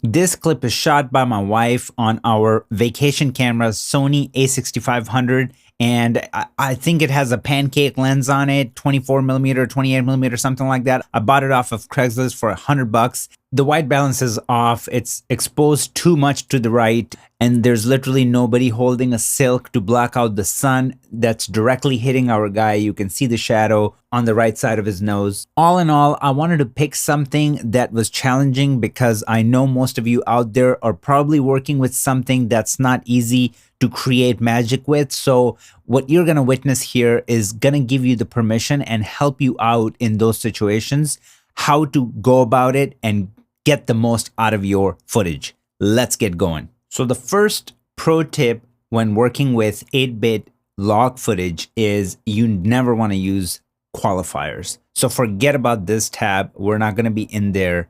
This clip is shot by my wife on our vacation camera, Sony A6500. And I think it has a pancake lens on it, 24 millimeter, 28 millimeter, something like that. I bought it off of Craigslist for $100. The white balance is off. It's exposed too much to the right, and there's literally nobody holding a silk to block out the sun that's directly hitting our guy. You can see the shadow on the right side of his nose. All in all, I wanted to pick something that was challenging because I know most of you out there are probably working with something that's not easy to create magic with. So what you're going to witness here is going to give you the permission and help you out in those situations, how to go about it and get the most out of your footage. Let's get going. So the first pro tip when working with 8-bit log footage is you never want to use qualifiers. So forget about this tab. We're not going to be in there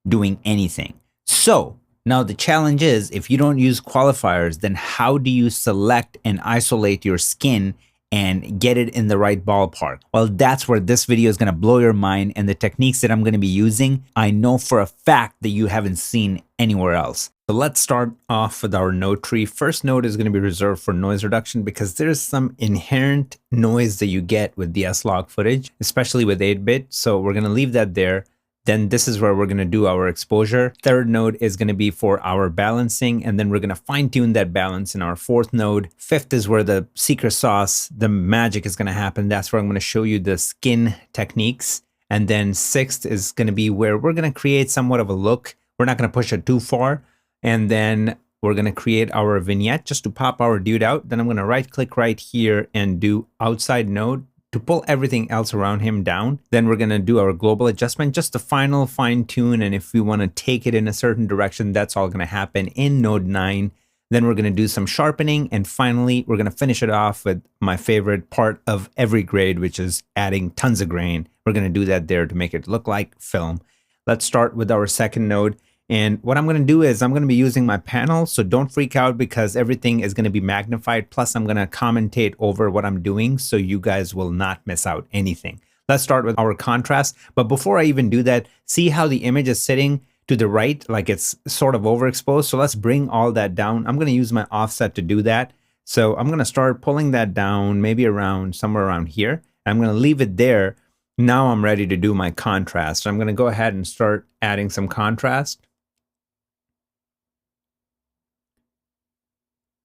doing anything. So now the challenge is, if you don't use qualifiers, then how do you select and isolate your skin and get it in the right ballpark? Well, that's where this video is going to blow your mind, and the techniques that I'm going to be using, I know for a fact that you haven't seen anywhere else. So let's start off with our node tree. First node is going to be reserved for noise reduction because there's some inherent noise that you get with the S-Log footage, especially with 8-bit. So we're going to leave that there. Then this is where we're going to do our exposure. Third node is going to be for our balancing, and then we're going to fine tune that balance in our fourth node. Fifth is where the secret sauce, the magic is going to happen. That's where I'm going to show you the skin techniques. And then sixth is going to be where we're going to create somewhat of a look. We're not going to push it too far. And then we're going to create our vignette just to pop our dude out. Then I'm going to right click right here and do outside node to pull everything else around him down. Then we're going to do our global adjustment, just the final fine tune. And if we want to take it in a certain direction, that's all going to happen in node 9. Then we're going to do some sharpening. And finally, we're going to finish it off with my favorite part of every grade, which is adding tons of grain. We're going to do that there to make it look like film. Let's start with our second node. And what I'm going to do is I'm going to be using my panel. So don't freak out because everything is going to be magnified. Plus, I'm going to commentate over what I'm doing so you guys will not miss out anything. Let's start with our contrast. But before I even do that, see how the image is sitting to the right, like it's sort of overexposed. So let's bring all that down. I'm going to use my offset to do that. So I'm going to start pulling that down, maybe around somewhere around here. I'm going to leave it there. Now I'm ready to do my contrast. So I'm going to go ahead and start adding some contrast.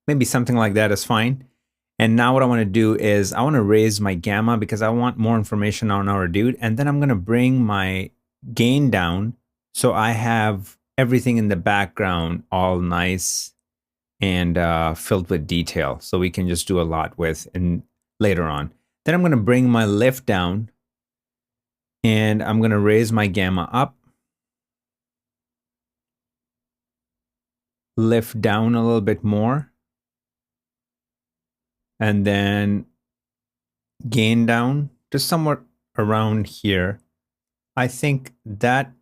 Maybe something like that is fine. And now what I want to do is I want to raise my gamma because I want more information on our dude. And then I'm going to bring my gain down so I have everything in the background all nice and filled with detail. So we can just do a lot with and later on. Then I'm going to bring my lift down and I'm going to raise my gamma up. Lift down a little bit more. And then gain down to somewhat around here. I think that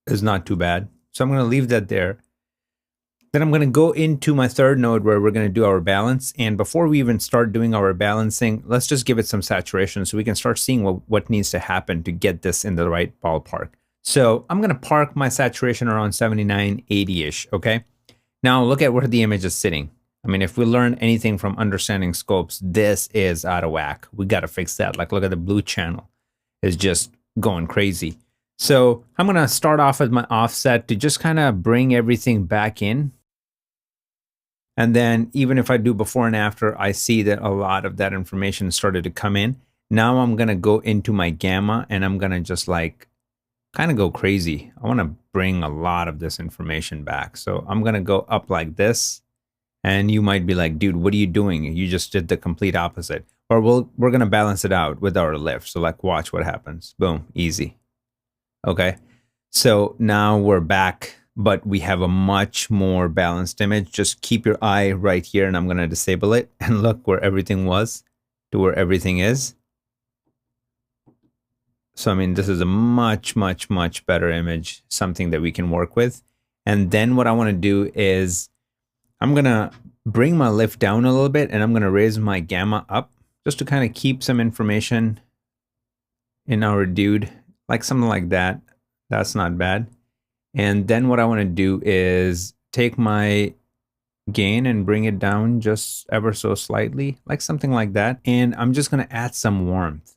is not too bad. So I'm going to leave that there. Then I'm going to go into my third node where we're going to do our balance. And before we even start doing our balancing, let's just give it some saturation so we can start seeing what needs to happen to get this in the right ballpark. So I'm going to park my saturation around 79, 80-ish, okay? Now look at where the image is sitting. I mean, if we learn anything from understanding scopes, this is out of whack. We got to fix that. Like, look at the blue channel. It's just going crazy. So I'm going to start off with my offset to just kind of bring everything back in. And then even if I do before and after, I see that a lot of that information started to come in. Now I'm going to go into my gamma and I'm going to just like kind of go crazy. I want to bring a lot of this information back. So I'm going to go up like this. And you might be like, dude, what are you doing? You just did the complete opposite. Or we're going to balance it out with our lift. So like, watch what happens. Boom, easy. Okay. So now we're back, but we have a much more balanced image. Just keep your eye right here and I'm going to disable it. And look where everything was to where everything is. So, I mean, this is a much, much, much better image, something that we can work with. And then what I want to do is I'm going to bring my lift down a little bit and I'm going to raise my gamma up just to kind of keep some information in our dude, like something like that. That's not bad. And then what I want to do is take my gain and bring it down just ever so slightly, like something like that. And I'm just going to add some warmth.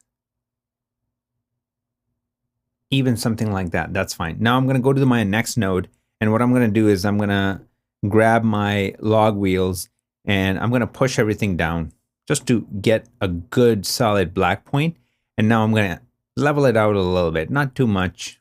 Even something like that, that's fine. Now I'm going to go to my next node. And what I'm going to do is I'm going to grab my log wheels and I'm going to push everything down just to get a good solid black point. And now I'm going to level it out a little bit, not too much.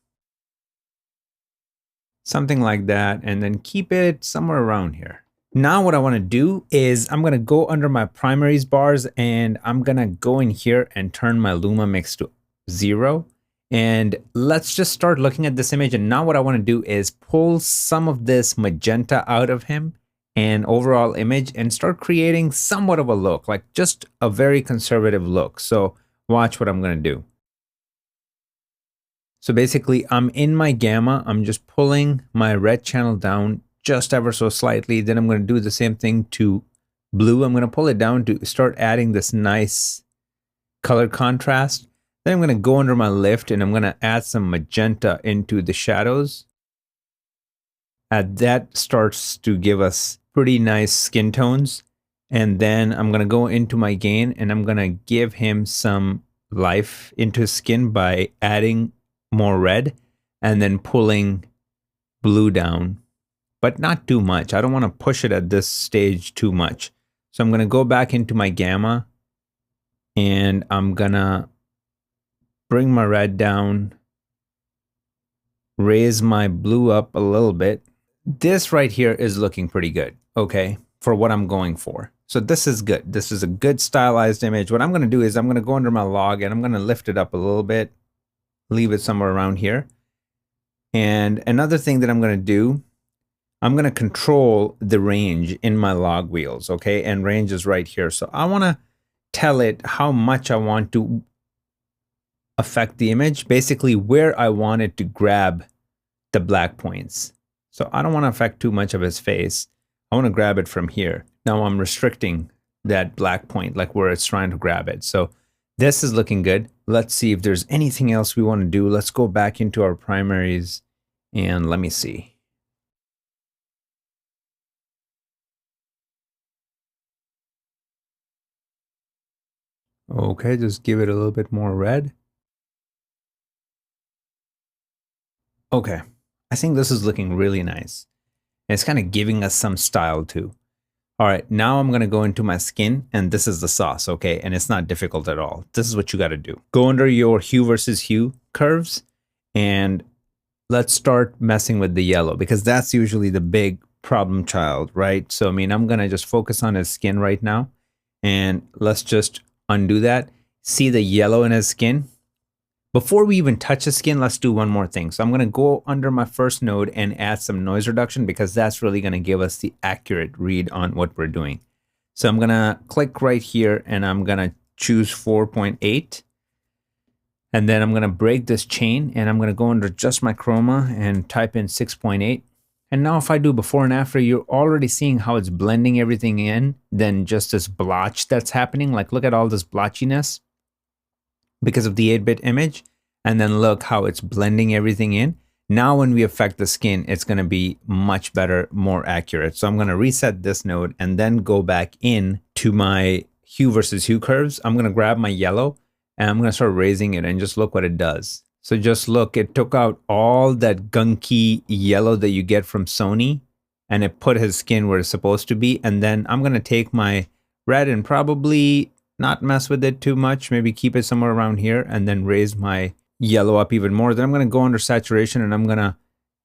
Something like that, and then keep it somewhere around here. Now what I want to do is I'm going to go under my primaries bars and I'm going to go in here and turn my Luma mix to 0. And let's just start looking at this image. And now what I want to do is pull some of this magenta out of him and overall image and start creating somewhat of a look, like just a very conservative look. So watch what I'm going to do. So basically I'm in my gamma, I'm just pulling my red channel down just ever so slightly. Then I'm going to do the same thing to blue. I'm going to pull it down to start adding this nice color contrast. Then I'm going to go under my lift and I'm going to add some magenta into the shadows. That starts to give us pretty nice skin tones. And then I'm going to go into my gain and I'm going to give him some life into his skin by adding more red and then pulling blue down, but not too much. I don't want to push it at this stage too much. So I'm going to go back into my gamma and I'm going to bring my red down, raise my blue up a little bit. This right here is looking pretty good, okay, for what I'm going for. So this is good. This is a good stylized image. What I'm going to do is I'm going to go under my log and I'm going to lift it up a little bit. Leave it somewhere around here. And another thing that I'm going to do, I'm going to control the range in my log wheels, okay? And range is right here. So I want to tell it how much I want to affect the image, basically where I want it to grab the black points. So I don't want to affect too much of his face. I want to grab it from here. Now I'm restricting that black point, like where it's trying to grab it. So this is looking good. Let's see if there's anything else we want to do. Let's go back into our primaries and let me see. Okay, just give it a little bit more red. Okay, I think this is looking really nice. And it's kind of giving us some style too. All right, now I'm going to go into my skin and this is the sauce, okay? And it's not difficult at all. This is what you got to do. Go under your hue versus hue curves and let's start messing with the yellow because that's usually the big problem child, right? So, I mean, I'm going to just focus on his skin right now and let's just undo that. See the yellow in his skin? Before we even touch the skin, let's do one more thing. So I'm going to go under my first node and add some noise reduction because that's really going to give us the accurate read on what we're doing. So I'm going to click right here and I'm going to choose 4.8. And then I'm going to break this chain and I'm going to go under just my chroma and type in 6.8. And now if I do before and after, you're already seeing how it's blending everything in than just this blotch that's happening. Like look at all this blotchiness because of the 8-bit image, and then look how it's blending everything in. Now when we affect the skin, it's going to be much better, more accurate. So I'm going to reset this node and then go back in to my hue versus hue curves. I'm going to grab my yellow and I'm going to start raising it and just look what it does. So just look, it took out all that gunky yellow that you get from Sony and it put his skin where it's supposed to be. And then I'm going to take my red and probably not mess with it too much, maybe keep it somewhere around here and then raise my yellow up even more. Then I'm going to go under saturation and I'm going to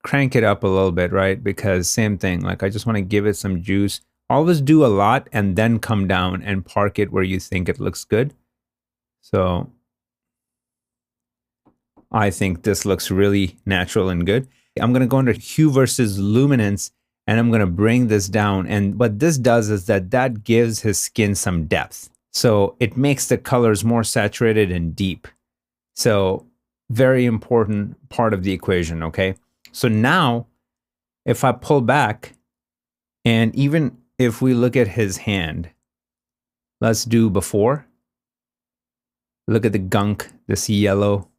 crank it up a little bit, right? Because same thing, like I just want to give it some juice. Always do a lot and then come down and park it where you think it looks good. So I think this looks really natural and good. I'm going to go under hue versus luminance and I'm going to bring this down. And what this does is that gives his skin some depth. So it makes the colors more saturated and deep. So very important part of the equation, okay? So now if I pull back and even if we look at his hand, let's do before. Look at the gunk, this yellow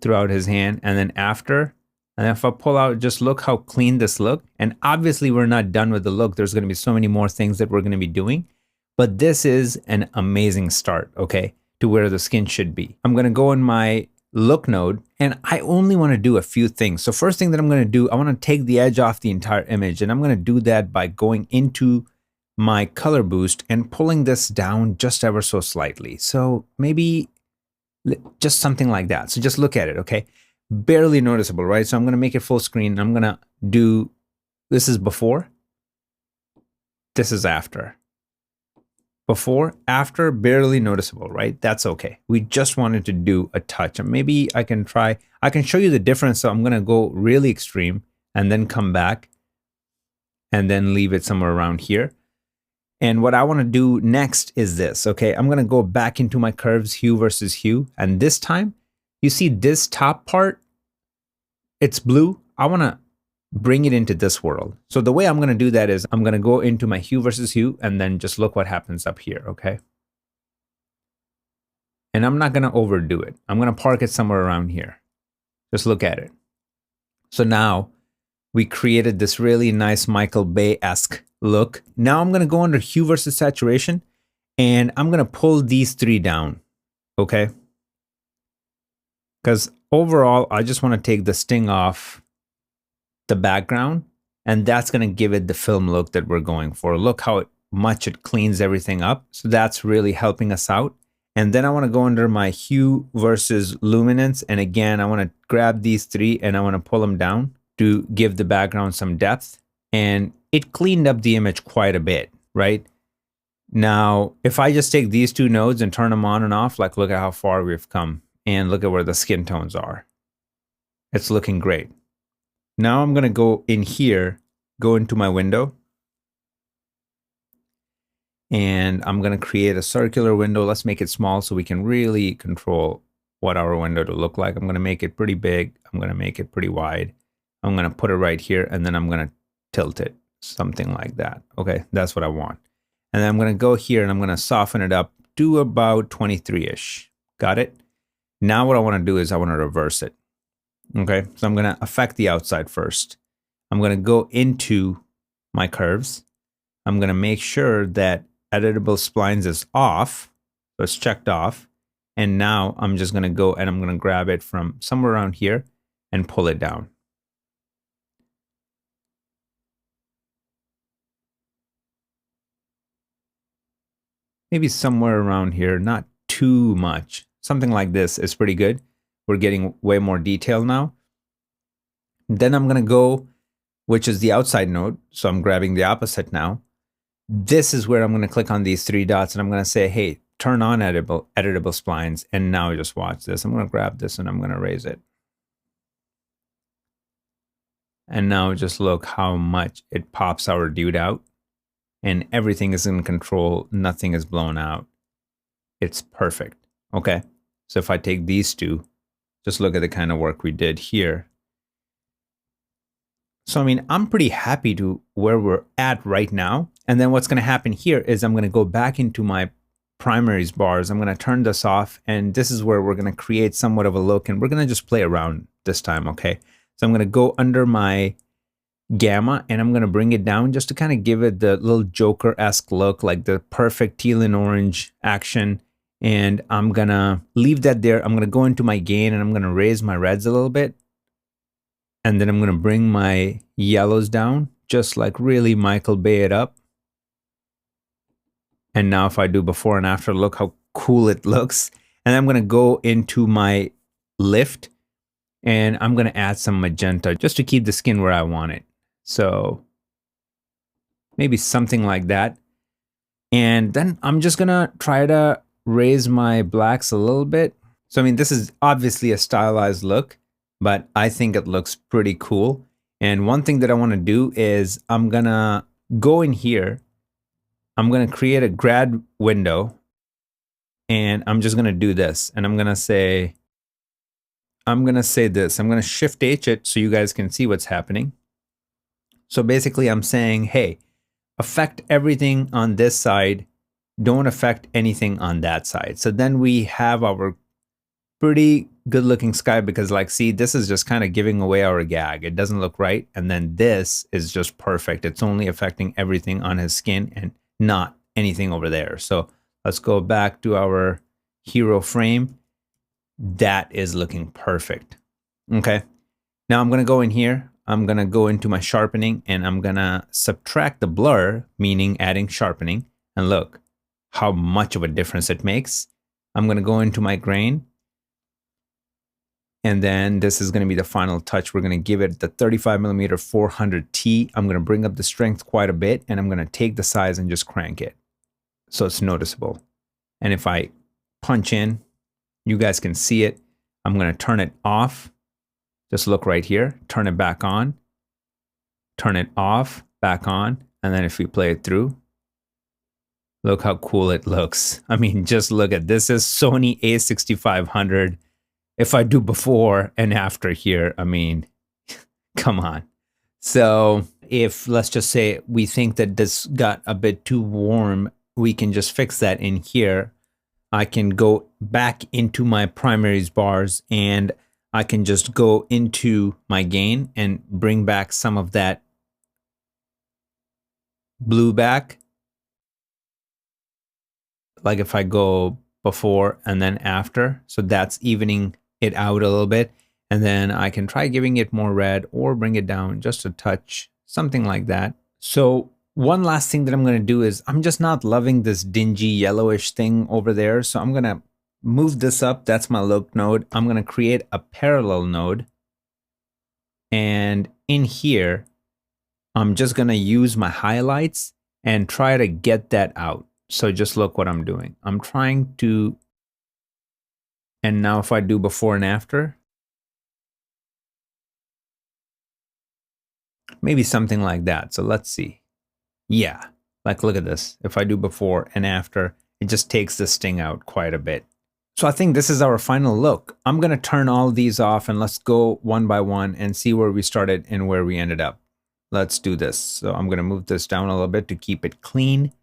throughout his hand, and then after, And if I pull out, just look how clean this look. And obviously we're not done with the look. There's going to be so many more things that we're going to be doing, but this is an amazing start, okay, to where the skin should be. I'm going to go in my look node and I only want to do a few things. So first thing that I'm going to do, I want to take the edge off the entire image, and I'm going to do that by going into my color boost and pulling this down just ever so slightly. So maybe just something like that. So just look at it, okay? Barely noticeable, right? So I'm going to make it full screen. I'm going to do, this is before, this is after. Before, after, barely noticeable, right? That's okay. We just wanted to do a touch. And maybe I can show you the difference. So I'm going to go really extreme and then come back and then leave it somewhere around here. And what I want to do next is this, okay? I'm going to go back into my curves, hue versus hue. And this time, you see this top part, it's blue. I want to bring it into this world. So the way I'm going to do that is I'm going to go into my hue versus hue and then just look what happens up here, okay? And I'm not going to overdo it. I'm going to park it somewhere around here. Just look at it. So now we created this really nice Michael Bay-esque look. Now I'm going to go under hue versus saturation and I'm going to pull these three down, okay? Because overall, I just want to take the sting off the background, and that's going to give it the film look that we're going for. Look how much it cleans everything up. So that's really helping us out. And then I want to go under my hue versus luminance. And again, I want to grab these three and I want to pull them down to give the background some depth. And it cleaned up the image quite a bit, right? Now, if I just take these two nodes and turn them on and off, like look at how far we've come and look at where the skin tones are. It's looking great. Now I'm going to go in here, go into my window, and I'm going to create a circular window. Let's make it small so we can really control what our window to look like. I'm going to make it pretty big. I'm going to make it pretty wide. I'm going to put it right here, and then I'm going to tilt it, something like that. Okay, that's what I want. And then I'm going to go here and I'm going to soften it up to about 23-ish. Got it? Now what I want to do is I want to reverse it. Okay, so I'm going to affect the outside first. I'm going to go into my curves. I'm going to make sure that editable splines is off. So it's checked off. And now I'm just going to go and I'm going to grab it from somewhere around here and pull it down. Maybe somewhere around here, not too much. Something like this is pretty good. We're getting way more detail now. Then I'm going to go, which is the outside node. So I'm grabbing the opposite now. This is where I'm going to click on these three dots and I'm going to say, hey, turn on editable splines. And now just watch this. I'm going to grab this and I'm going to raise it. And now just look how much it pops our dude out. And everything is in control. Nothing is blown out. It's perfect. Okay. So if I take these two, just look at the kind of work we did here. So, I mean, I'm pretty happy to where we're at right now. And then what's going to happen here is I'm going to go back into my primaries bars. I'm going to turn this off. And this is where we're going to create somewhat of a look. And we're going to just play around this time. Okay. So I'm going to go under my gamma and I'm going to bring it down just to kind of give it the little Joker-esque look, like the perfect teal and orange action. And I'm going to leave that there. I'm going to go into my gain and I'm going to raise my reds a little bit. And then I'm going to bring my yellows down, just like really Michael Bay it up. And now if I do before and after, look how cool it looks. And I'm going to go into my lift and I'm going to add some magenta just to keep the skin where I want it. So maybe something like that. And then I'm just going to try to raise my blacks a little bit. So, I mean, this is obviously a stylized look, but I think it looks pretty cool. And one thing that I want to do is I'm going to go in here. I'm going to create a grad window and I'm just going to do this. And I'm going to say this. I'm going to shift H it so you guys can see what's happening. So basically I'm saying, hey, affect everything on this side. Don't affect anything on that side. So then we have our pretty good looking sky because like, see, this is just kind of giving away our gag. It doesn't look right. And then this is just perfect. It's only affecting everything on his skin and not anything over there. So let's go back to our hero frame. That is looking perfect. Okay. Now I'm going to go in here. I'm going to go into my sharpening and I'm going to subtract the blur, meaning adding sharpening. And look how much of a difference it makes. I'm going to go into my grain. And then this is going to be the final touch. We're going to give it the 35mm 400T. I'm going to bring up the strength quite a bit and I'm going to take the size and just crank it so it's noticeable. And if I punch in, you guys can see it. I'm going to turn it off. Just look right here, turn it back on, turn it off, back on. And then if we play it through, look how cool it looks. I mean, just look at this. Is Sony a6500. If I do before and after here, I mean, come on. So if, let's just say, we think that this got a bit too warm, we can just fix that in here. I can go back into my primaries bars and I can just go into my gain and bring back some of that blue back. Like if I go before and then after, so that's evening it out a little bit. And then I can try giving it more red or bring it down just a touch, something like that. So one last thing that I'm going to do is I'm just not loving this dingy yellowish thing over there. So I'm going to move this up. That's my look node. I'm going to create a parallel node. And in here, I'm just going to use my highlights and try to get that out. So just look what I'm doing. I'm trying to, and now if I do before and after, maybe something like that. So let's see. Yeah, like look at this. If I do before and after, it just takes the sting out quite a bit. So I think this is our final look. I'm going to turn all these off and let's go one by one and see where we started and where we ended up. Let's do this. So I'm going to move this down a little bit to keep it clean.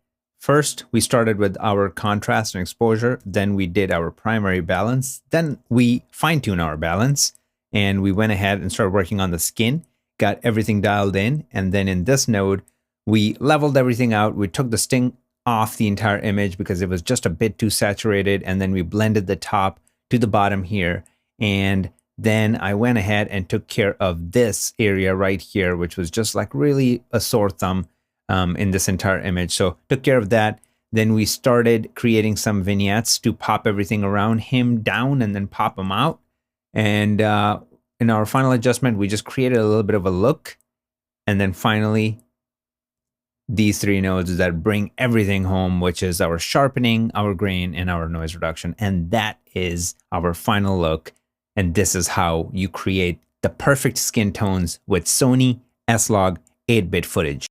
First, we started with our contrast and exposure. Then we did our primary balance. Then we fine-tuned our balance and we went ahead and started working on the skin, got everything dialed in. And then in this node, we leveled everything out. We took the sting off the entire image because it was just a bit too saturated. And then we blended the top to the bottom here. And then I went ahead and took care of this area right here, which was just like really a sore thumb in this entire image. So took care of that. Then we started creating some vignettes to pop everything around him down and then pop him out. And in our final adjustment, we just created a little bit of a look. And then finally, these three nodes that bring everything home, which is our sharpening, our grain, and our noise reduction. And that is our final look. And this is how you create the perfect skin tones with Sony S-Log 8-bit footage.